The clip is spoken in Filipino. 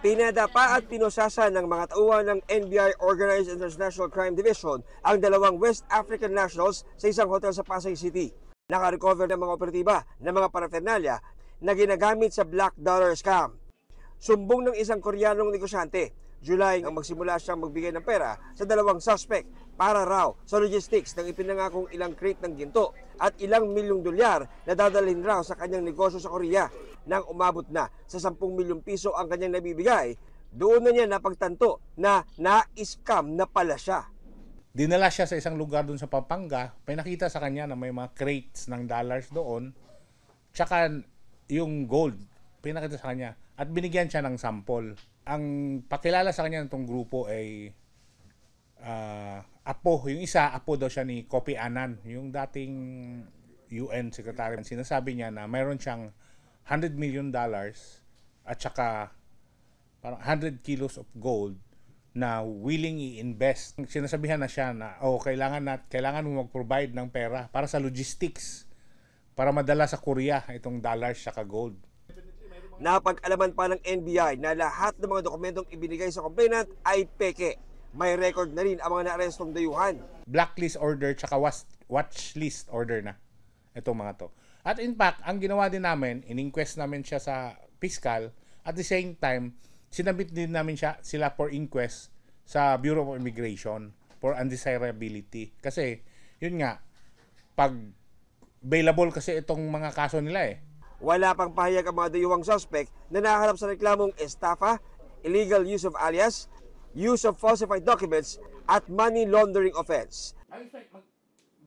Pinadapa at pinosasa ng mga tauhan ng NBI Organized International Crime Division ang dalawang West African nationals sa isang hotel sa Pasay City. Nakarecover ng mga operatiba ng mga paraphernalia na ginagamit sa black dollar scam. Sumbong ng isang Koreanong negosyante, July nang magsimula siyang magbigay ng pera sa dalawang suspect para raw sa logistics ng ipinangakong ilang crate ng ginto at ilang milyong dolyar na dadalhin raw sa kanyang negosyo sa Korea. Nang umabot na sa 10 milyong piso ang kanyang nabibigay, doon na niya napagtanto na na-scam na pala siya. Dinala siya sa isang lugar doon sa Pampanga, may nakita sa kanya na may mga crates ng dollars doon, tsaka yung gold, pinakita sa kanya, at binigyan siya ng sample. Ang pakilala sa kanya nitong grupo ay Apo, yung isa, Apo daw siya ni Kofi Annan, yung dating UN Secretary. Sinasabi niya na mayroon siyang $100 million at saka parang 100 kilos of gold na willing i-invest. Sinasabihan na siya na kailangan mo mag-provide ng pera para sa logistics para madala sa Korea itong dollars saka gold. Napag-alaman pa ng NBI na lahat ng mga dokumentong ibinigay sa complainant ay peke. May record na rin ang mga naarestong dayuhan. Blacklist order tsaka watchlist order na itong mga to. At in fact, ang ginawa din namin, in-inquest namin siya sa fiscal. At the same time, sinabit din namin sila for inquest sa Bureau of Immigration for undesirability. Kasi, yun nga, pag available kasi itong mga kaso nila eh. Wala pang pahayag ang mga dayuhang suspect na naharap sa reklamong estafa, illegal use of alias, use of falsified documents at money laundering offense.